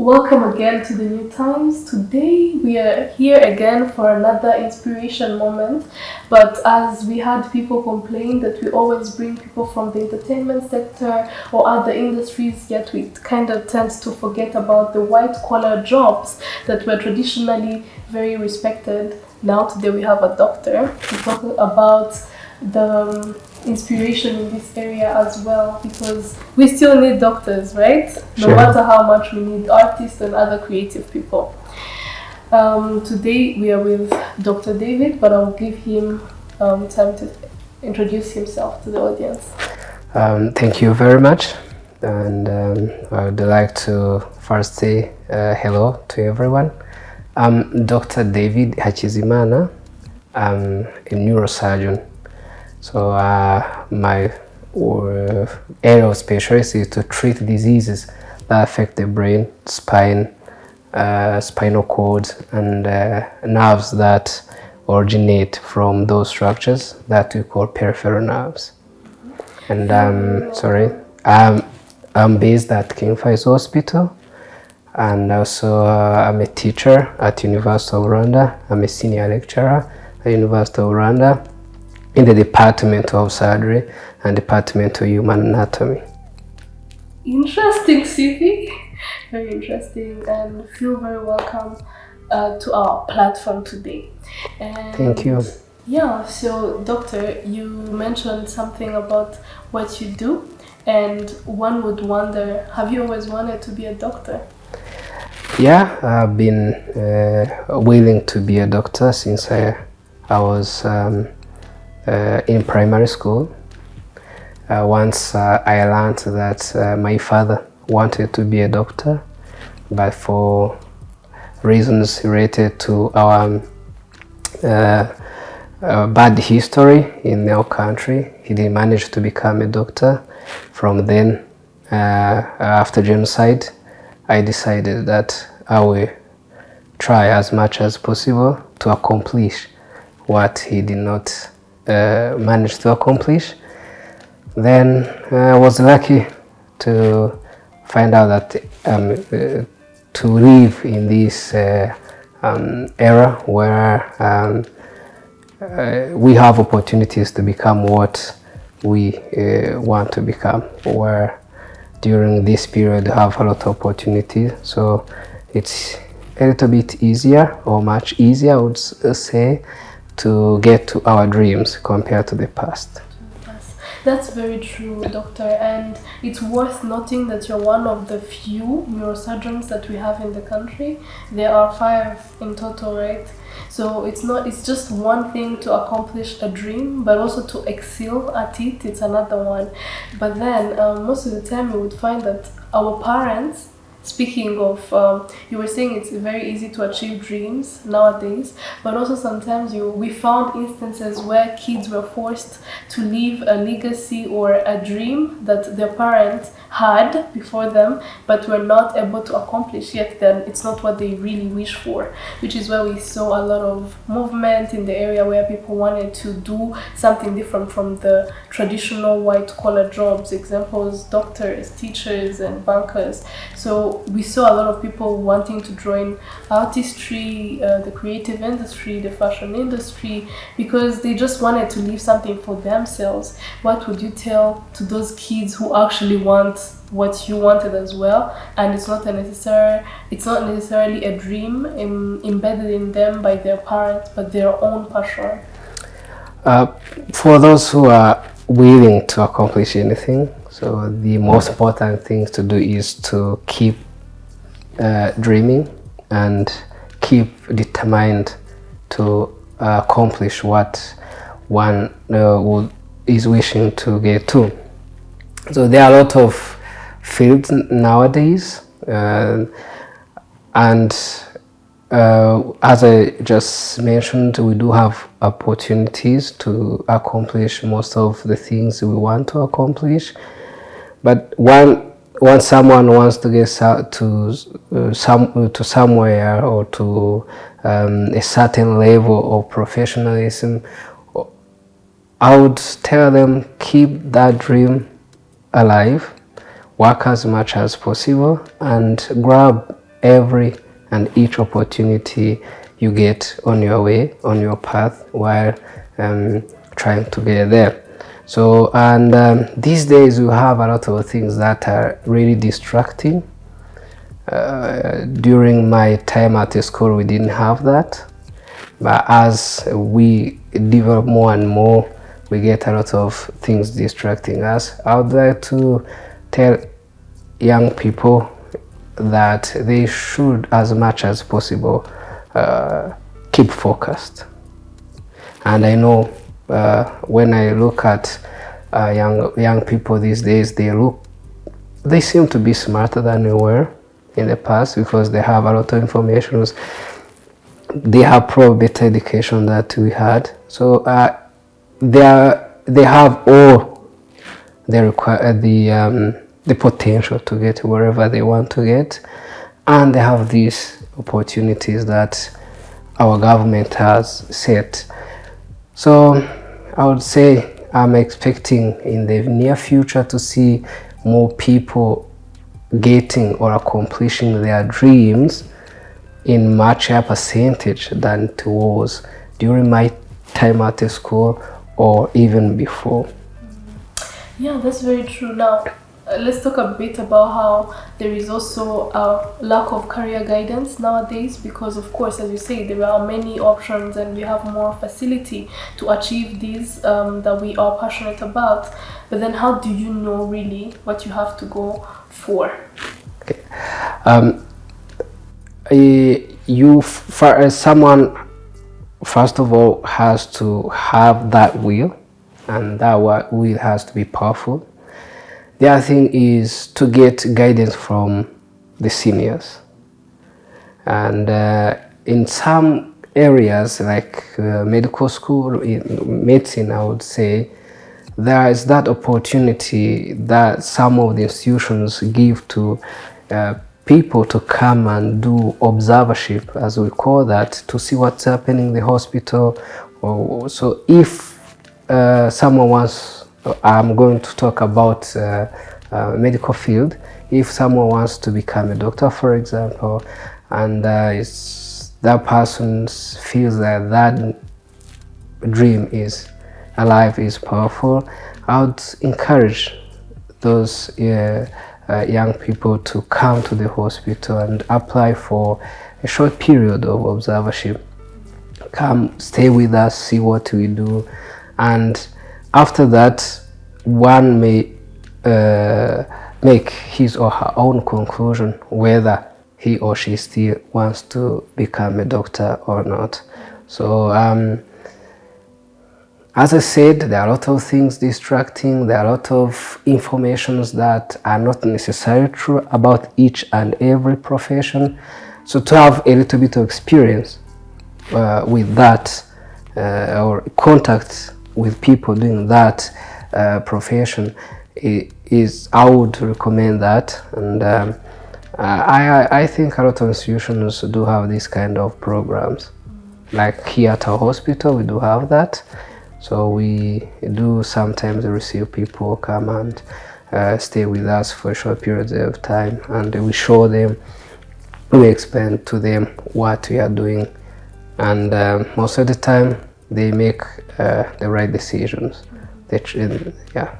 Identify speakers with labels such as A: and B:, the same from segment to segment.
A: Welcome again to the New Times. Today we are here again for another inspiration moment. But as we had people complain that we always bring people from the entertainment sector or other industries, yet we kind of tend to forget about the white collar jobs that were traditionally very respected. Now today we have a doctor to talk about the inspiration in this area as well, because we still need doctors, right? No
B: Sure.
A: matter how much we need artists and other creative people. Today we are with Dr. David, but I'll give him time to introduce himself to the audience.
B: Thank you very much, and I would like to first say hello to everyone. I'm Dr. David Hachizimana. I'm a neurosurgeon. So my area of specialty is to treat diseases that affect the brain, spine, spinal cord, and nerves that originate from those structures that we call peripheral nerves. And I'm based at King Faisal Hospital, and also I'm a teacher at University of Rwanda. I'm a senior lecturer at University of Rwanda in the Department of Surgery and Department of Human Anatomy.
A: Interesting CV, very interesting, and feel very welcome to our platform today. And
B: Thank you.
A: Yeah, so doctor, you mentioned something about what you do, and one would wonder, have you always wanted to be a doctor?
B: Yeah, I've been willing to be a doctor since I was in primary school. Once I learned that my father wanted to be a doctor, but for reasons related to our bad history in our country, he didn't manage to become a doctor. From then, after genocide, I decided that I will try as much as possible to accomplish what he did not manage to accomplish. Then I was lucky to find out that to live in this era where we have opportunities to become what we want to become, where during this period we have a lot of opportunities. So it's a little bit easier, or much easier, I would say, to get to our dreams compared to the past.
A: That's very true, doctor, and it's worth noting that you're one of the few neurosurgeons that we have in the country. There are 5 in total, right? So it's just one thing to accomplish a dream, but also to excel at it, it's another one. But then most of the time we would find that our parents, speaking of, you were saying it's very easy to achieve dreams nowadays, but also sometimes we found instances where kids were forced to leave a legacy or a dream that their parents had before them, but were not able to accomplish yet. Then it's not what they really wish for, which is why we saw a lot of movement in the area where people wanted to do something different from the traditional white collar jobs, examples doctors, teachers, and bankers. So we saw a lot of people wanting to join artistry, the creative industry, the fashion industry, because they just wanted to leave something for themselves. What would you tell to those kids who actually want what you wanted as well, and it's not necessarily a dream embedded in them by their parents, but their own passion?
B: For those who are willing to accomplish anything, so the most important thing to do is to keep dreaming and keep determined to accomplish what one is wishing to get to. So there are a lot of fields nowadays, and as I just mentioned, we do have opportunities to accomplish most of the things we want to accomplish. But once someone wants to get to somewhere, or to a certain level of professionalism, I would tell them, keep that dream alive, work as much as possible, and grab every and each opportunity you get on your way, on your path, while trying to get there. So, and these days we have a lot of things that are really distracting. During my time at the school, we didn't have that. But as we develop more and more, we get a lot of things distracting us. I would like to tell young people that they should, as much as possible, keep focused. And I know when I look at young people these days, they seem to be smarter than we were in the past, because they have a lot of information. They have probably better education that we had. So they have all the potential to get wherever they want to get, and they have these opportunities that our government has set. So I would say I'm expecting in the near future to see more people getting or accomplishing their dreams in much higher percentage than it was during my time at the school or even before.
A: Yeah, that's very true. Now, let's talk a bit about how there is also a lack of career guidance nowadays, because of course, as you say, there are many options and we have more facility to achieve these that we are passionate about. But then how do you know really what you have to go for?
B: Okay. Someone first of all has to have that will, and that will has to be powerful. The other thing is to get guidance from the seniors, and in some areas like medical school, in medicine, I would say there is that opportunity that some of the institutions give to people to come and do observership, as we call that, to see what's happening in the hospital. So if someone wants, I'm going to talk about medical field, if someone wants to become a doctor, for example, and that person feels that that dream is alive, is powerful, I would encourage those young people to come to the hospital and apply for a short period of observership. Come, stay with us, see what we do, and after that, one may make his or her own conclusion whether he or she still wants to become a doctor or not. So as I said, there are a lot of things distracting, there are a lot of informations that are not necessarily true about each and every profession. So to have a little bit of experience with that, or contact with people doing that profession, I would recommend that. And I think a lot of institutions do have these kind of programs. Like here at our hospital, we do have that. So we do sometimes receive people come and stay with us for short periods of time, and we show them, we explain to them what we are doing, and most of the time they make the right decisions. Yeah.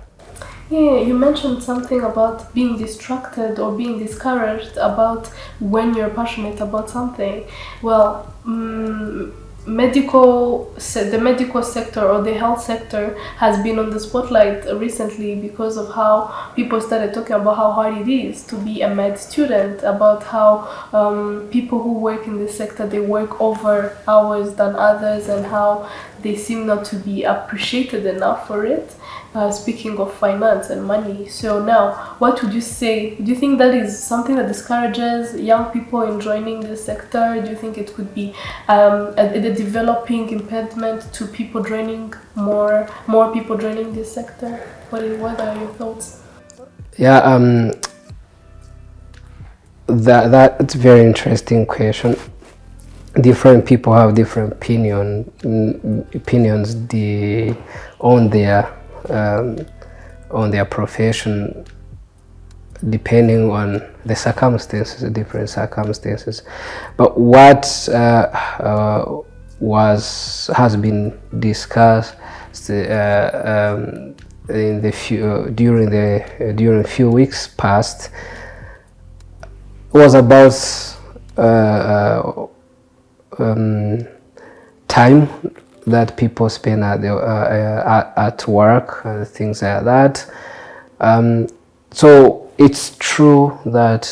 A: Yeah, you mentioned something about being distracted or being discouraged about when you're passionate about something. Well, the medical sector or the health sector has been on the spotlight recently because of how people started talking about how hard it is to be a med student, about how people who work in this sector, they work over hours than others, and how they seem not to be appreciated enough for it. Speaking of finance and money, so now what would you say? Do you think that is something that discourages young people in joining this sector? Do you think it could be a developing impediment to people joining, more people joining this sector? What are your thoughts?
B: Yeah, that's a very interesting question. Different people have different opinions on their profession. depending on the circumstances, the different circumstances. But what has been discussed in the during few weeks past was about time that people spend at work and things like that. So it's true that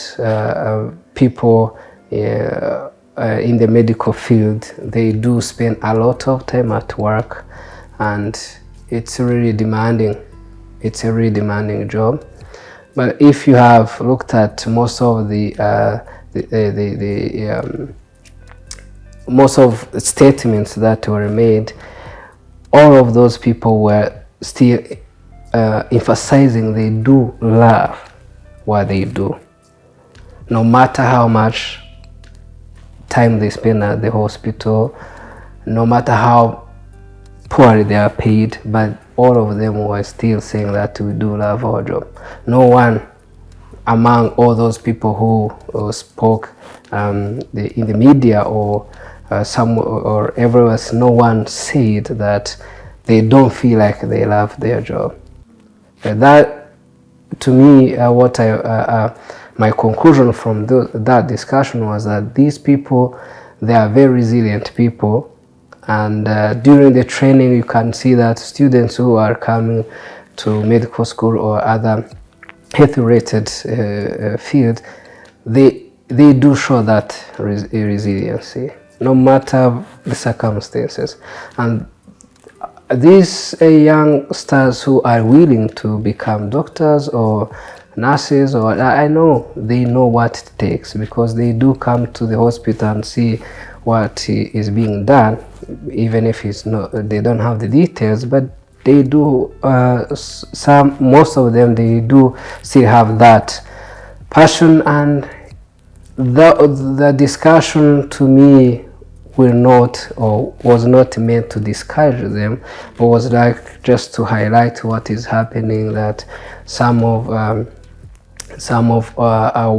B: people in the medical field, they do spend a lot of time at work, and it's really demanding. It's a really demanding job. But if you have looked at most of the most of the statements that were made, all of those people were still emphasizing they do love what they do, no matter how much time they spend at the hospital, no matter how poorly they are paid, but all of them were still saying that we do love our job. No one among all those people who spoke in the media or some or everywhere, no one said that they don't feel like they love their job. That, to me, my conclusion from that discussion was that these people, they are very resilient people, and during the training you can see that students who are coming to medical school or other health-related field, they do show that resiliency, no matter the circumstances. And these youngsters who are willing to become doctors or nurses, or I know they know what it takes, because they do come to the hospital and see what is being done, even if it's not, they don't have the details, but they do, most of them, they do still have that passion. And the discussion, to me, was not meant to discourage them, but was like just to highlight what is happening, that some of our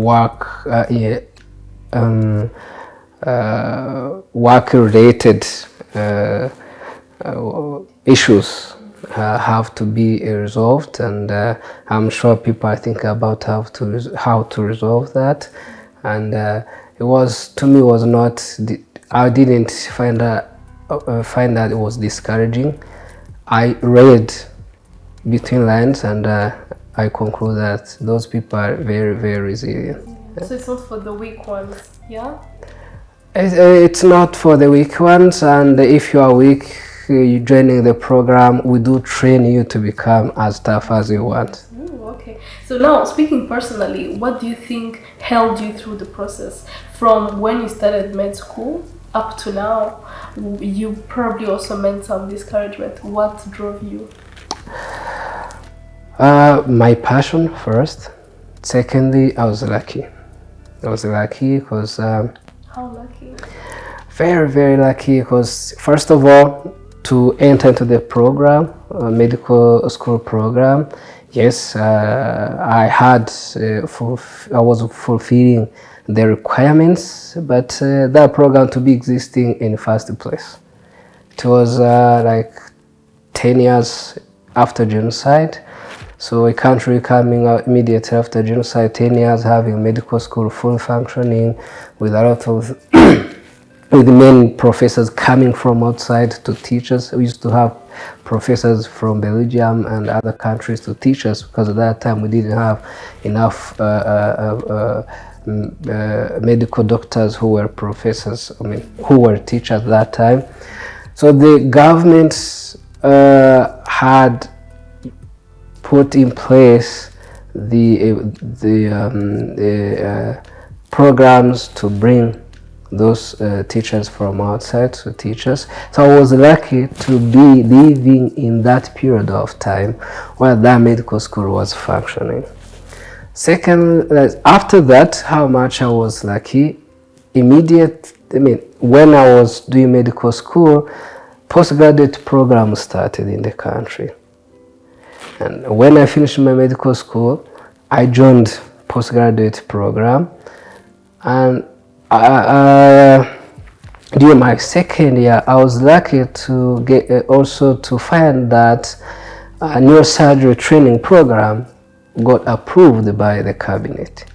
B: work-related issues have to be resolved, and I'm sure people are thinking about how to resolve that. And it was, to me, was not. I didn't find that it was discouraging. I read between lines, and I conclude that those people are very, very resilient.
A: So it's not for the weak ones, yeah?
B: It's not for the weak ones, and if you are weak, you joining the program, we do train you to become as tough as you want.
A: Okay. So now, speaking personally, what do you think held you through the process from when you started med school up to now? You probably also meant some discouragement. What drove you?
B: My passion first. Secondly, I was lucky. Because
A: how lucky?
B: Very, very lucky, because first of all, to enter into the program, medical school program, yes, I was fulfilling the requirements, but that program to be existing in the first place. It was like 10 years after genocide. So a country coming out immediately after genocide, 10 years having medical school full functioning, with a lot of with the main professors coming from outside to teach us. We used to have professors from Belgium and other countries to teach us, because at that time we didn't have enough medical doctors who were professors, who were teachers at that time. So the government had put in place the programs to bring those teachers from outside to teach us. So I was lucky to be living in that period of time where that medical school was functioning. Second, after that, how much I was lucky, when I was doing medical school, postgraduate program started in the country. And when I finished my medical school, I joined postgraduate program, and during my second year, I was lucky to get also to find that a neurosurgery training program got approved by the cabinet.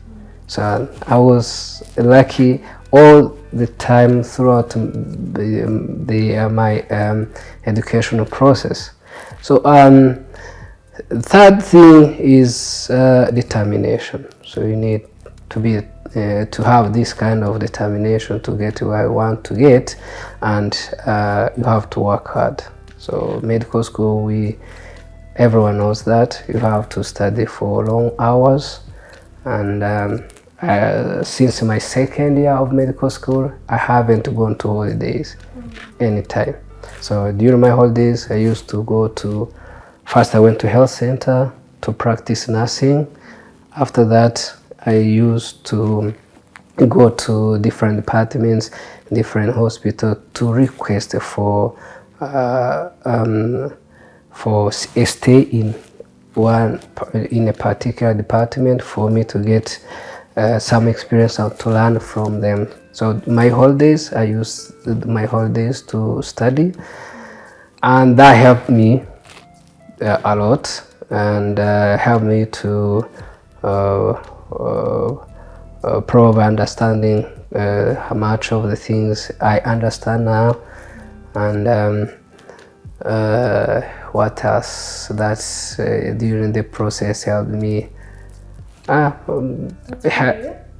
B: So I was lucky all the time throughout my educational process. So third thing is determination. So you need to be to have this kind of determination to get where I want to get, and you have to work hard. So medical school, everyone knows that you have to study for long hours, and since my second year of medical school, I haven't gone to holidays anytime. So during my holidays, I used to go to, first I went to health center to practice nursing. After that, I used to go to different departments, different hospitals to request for a stay in a particular department for me to get some experience and to learn from them. So my holidays, I used my holidays to study, and that helped me a lot, and helped me to probably understanding how much of the things I understand now, and what else that's during the process helped me.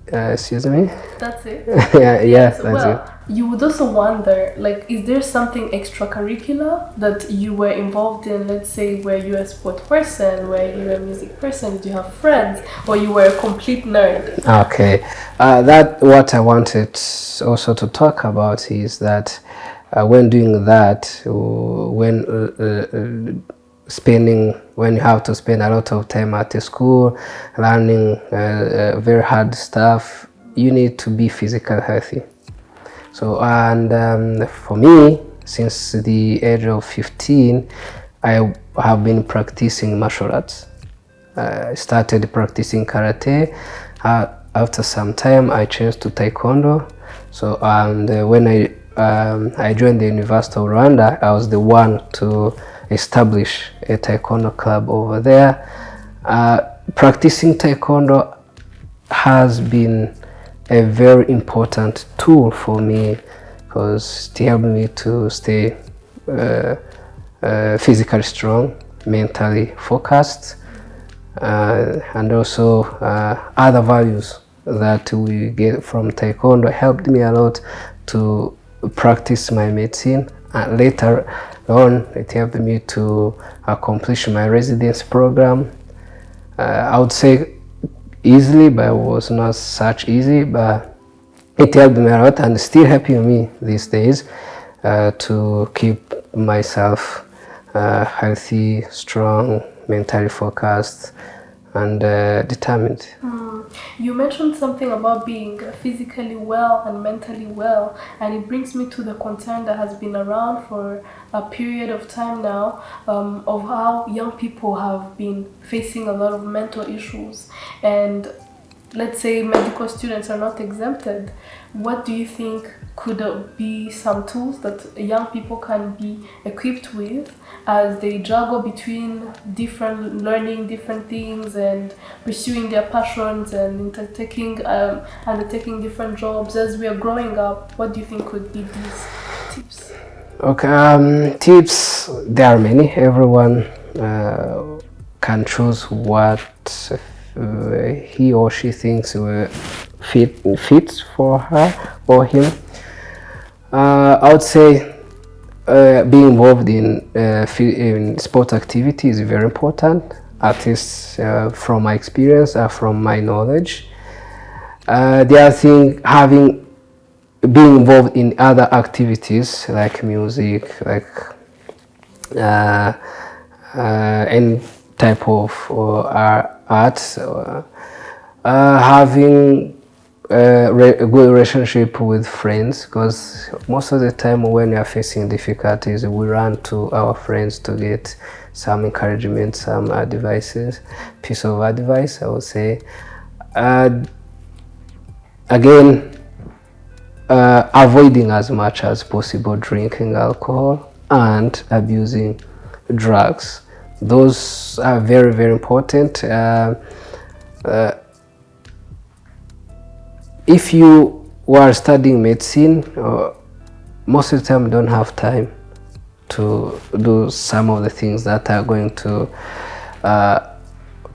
B: Excuse me?
A: That's it?
B: yeah, that's
A: well,
B: it.
A: You would also wonder, like, is there something extracurricular that you were involved in? Let's say, were you a sport person, were you a music person, do you have friends, or you were a complete nerd?
B: Okay, that what I wanted also to talk about is that when doing that, when you have to spend a lot of time at the school learning very hard stuff, you need to be physically healthy. So, and for me, since the age of 15, I have been practicing martial arts. I started practicing karate. After some time, I changed to Taekwondo. So, and when I joined the University of Rwanda, I was the one to establish a Taekwondo club over there. Practicing Taekwondo has been a very important tool for me because it helped me to stay physically strong, mentally focused, and also other values that we get from Taekwondo helped me a lot to practice my medicine, and later on it helped me to accomplish my residency program. I would say easily, but it was not such easy, but it helped me a lot and still helping me these days to keep myself healthy, strong, mentally focused, and determined.
A: You mentioned something about being physically well and mentally well, and it brings me to the concern that has been around for a period of time now, of how young people have been facing a lot of mental issues. And let's say medical students are not exempted. What do you think could be some tools that young people can be equipped with as they juggle between learning different things and pursuing their passions and undertaking different jobs as we are growing up? What do you think could be these tips?
B: Okay, tips, there are many. Everyone can choose what he or she thinks fits for her or him. I would say being involved in sport activity is very important, at least from my experience, from my knowledge. The other thing, being involved in other activities like music, like any type of arts, having a good relationship with friends, because most of the time when we are facing difficulties, we run to our friends to get some encouragement, some piece of advice, I would say. Again, avoiding as much as possible drinking alcohol and abusing drugs. Those are very, very important. If you are studying medicine, most of the time you don't have time to do some of the things that are going to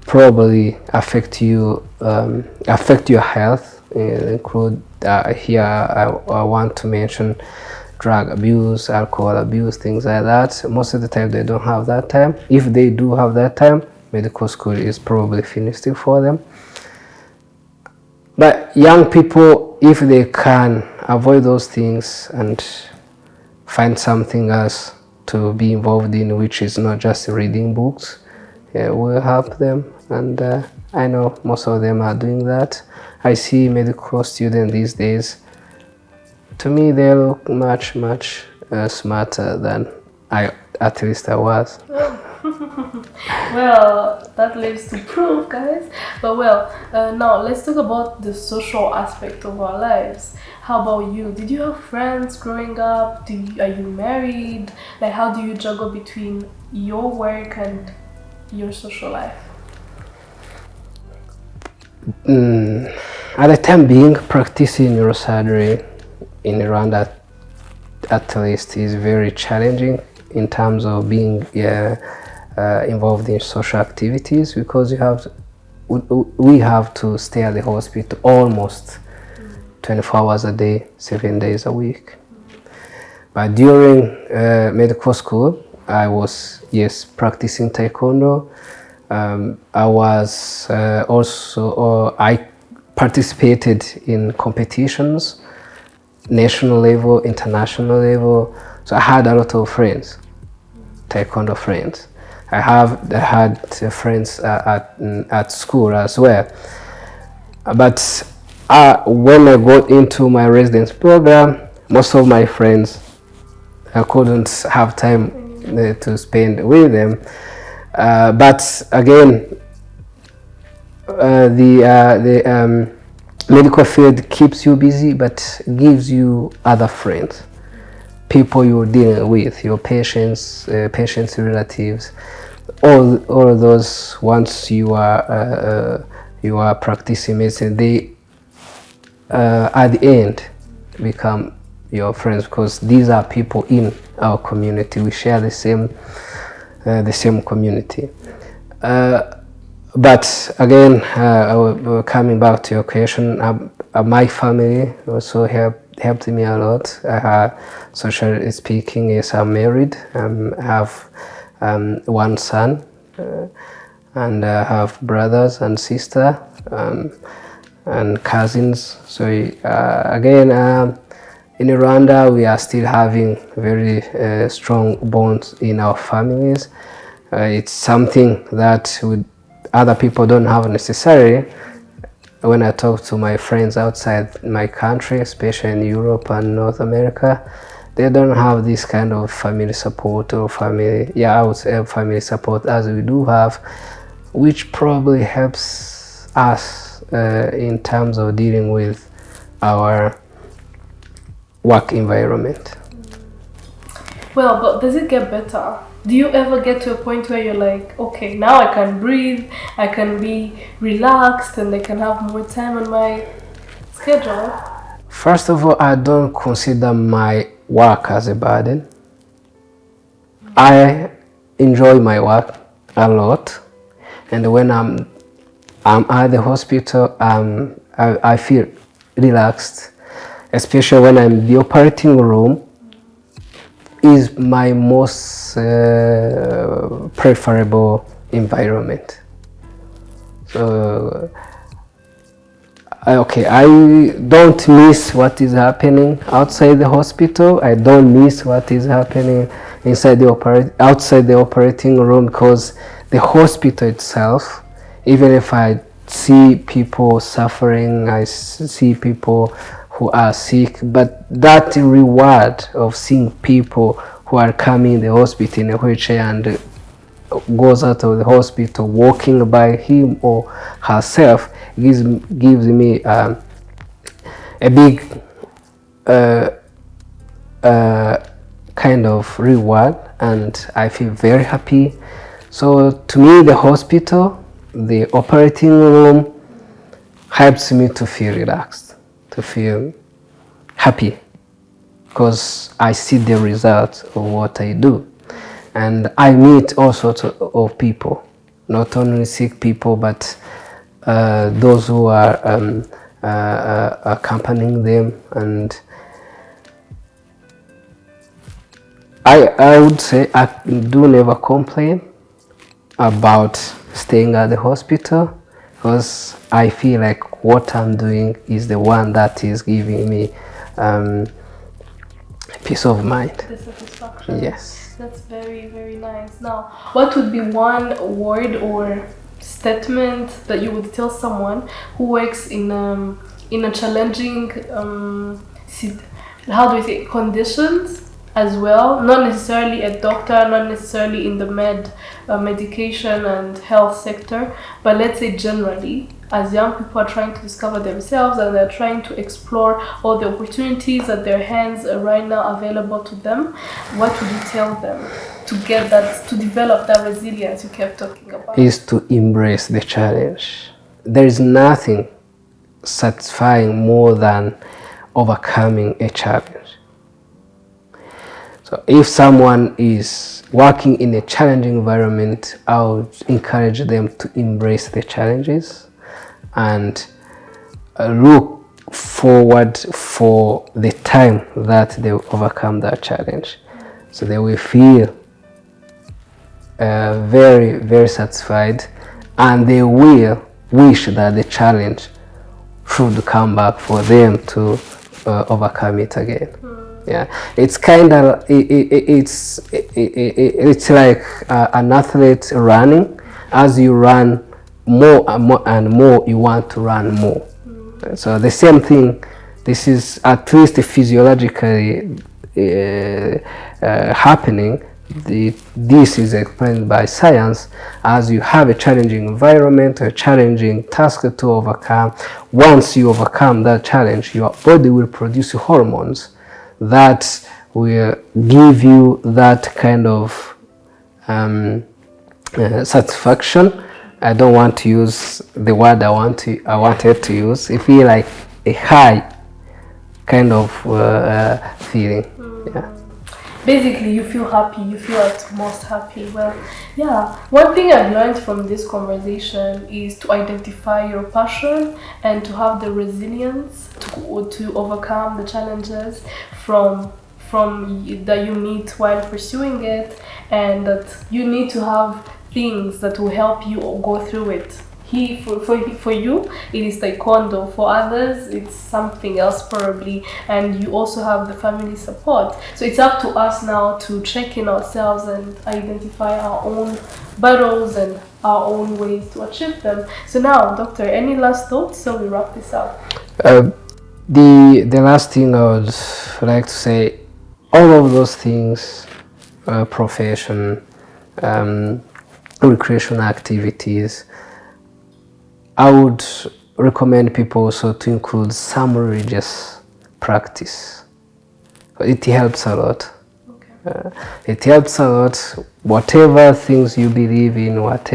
B: probably affect you, affect your health. Include here I want to mention drug abuse, alcohol abuse, things like that. Most of the time they don't have that time. If they do have that time, medical school is probably finished for them. But young people, if they can avoid those things and find something else to be involved in, which is not just reading books, will help them. And I know most of them are doing that. I see medical students these days. To me, they look much smarter than at least I was.
A: Well, that leaves to prove, guys. But well, now let's talk about the social aspect of our lives. How about you? Did you have friends growing up? Are you married? Like, how do you juggle between your work and your social life?
B: At the time being, practicing neurosurgery in Rwanda at least is very challenging in terms of being involved in social activities, because we have to stay at the hospital almost 24 hours a day, 7 days a week. But during medical school, I was practicing Taekwondo. I was I participated in competitions, national level, international level. So I had a lot of friends, Taekwondo friends. I had friends at school as well. But when I got into my residence program, most of my friends, I couldn't have time to spend with them. But again, the medical field keeps you busy, but gives you other friends, people you're dealing with, your patients, relatives, all of those. Once you are practicing medicine, they at the end become your friends, because these are people in our community. We share the same community. But again, coming back to your question, my family also helped me a lot. Socially speaking, yes, I'm married. I have one son, and I have brothers and sister, and cousins. So again, in Rwanda, we are still having very strong bonds in our families. It's something that other people don't have necessarily. When I talk to my friends outside my country, especially in Europe and North America, they don't have this kind of family support or family support as we do have, which probably helps us in terms of dealing with our work environment.
A: Well, but does it get better? Do you ever get to a point where you're like, okay, now I can breathe, I can be relaxed, and I can have more time on my schedule?
B: First of all, I don't consider my work as a burden. I enjoy my work a lot, and when I'm at the hospital, I feel relaxed, especially when I'm in the operating room. Is my most preferable environment. So I don't miss what is happening outside the hospital. I don't miss what is happening outside the operating room, because the hospital itself, even if I see people suffering, I see people who are sick, but that reward of seeing people who are coming in the hospital in a wheelchair and goes out of the hospital walking by him or herself gives me a big kind of reward, and I feel very happy. So to me, the hospital, the operating room helps me to feel relaxed, to feel happy, because I see the results of what I do. And I meet all sorts of people, not only sick people, but those who are accompanying them. And I would say I do never complain about staying at the hospital, because I feel like what I'm doing is the one that is giving me peace of mind.
A: The satisfaction.
B: Yes.
A: That's very, very nice. Now, what would be one word or statement that you would tell someone who works in a challenging how do we say, conditions as well? Not necessarily a doctor, not necessarily in the medication and health sector, but let's say generally, as young people are trying to discover themselves and they're trying to explore all the opportunities at their hands right now available to them, what would you tell them to get that, to develop that resilience you kept talking about?
B: Is to embrace the challenge. There is nothing satisfying more than overcoming a challenge. So if someone is working in a challenging environment, I would encourage them to embrace the challenges and look forward for the time that they will overcome that challenge. So they will feel very, very satisfied, and they will wish that the challenge should come back for them to overcome it again. Yeah, it's kind of it's like an athlete running. As you run more and more, you want to run more. So the same thing. This is at least physiologically happening. This is explained by science. As you have a challenging environment, a challenging task to overcome, once you overcome that challenge, your body will produce hormones that will give you that kind of satisfaction. I don't want to use the word I wanted to use. It feels like a high kind of feeling. Yeah.
A: Basically, you feel happy, you feel at most happy. Well, yeah, one thing I've learned from this conversation is to identify your passion and to have the resilience to overcome the challenges from that you meet while pursuing it, and that you need to have things that will help you go through it. For you, it is Taekwondo. For others, it's something else probably, and you also have the family support. So it's up to us now to check in ourselves and identify our own battles and our own ways to achieve them. So now, Doctor, any last thoughts so we wrap this up?
B: The last thing I would like to say, all of those things, profession, recreational activities, I would recommend people also to include some religious practice. It helps a lot. Okay. It helps a lot. Whatever things you believe in, at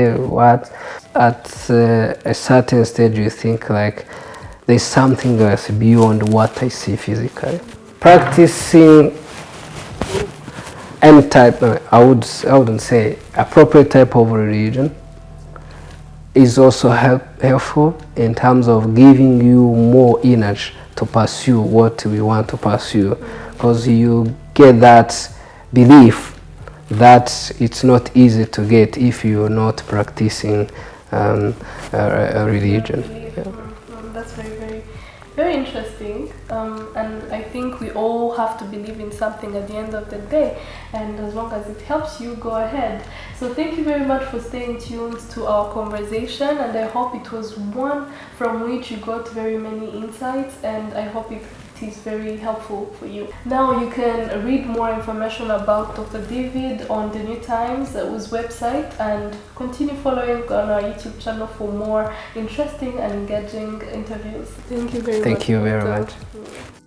B: a certain stage you think like there's something else beyond what I see physically. Practicing any type, I wouldn't say appropriate type of religion, is also helpful in terms of giving you more energy to pursue what we want to pursue, because you get that belief that it's not easy to get if you're not practicing a religion. Yeah.
A: That's very, very, very interesting, and I think we all have to believe in something at the end of the day, and as long as it helps you, go ahead. So thank you very much for staying tuned to our conversation, and I hope it was one from which you got very many insights, and I hope it it is very helpful for you. Now you can read more information about Dr. David on the New Times whose website, and continue following on our YouTube channel for more interesting and engaging interviews. Thank you very much.
B: Thank you very
A: Dr.
B: much.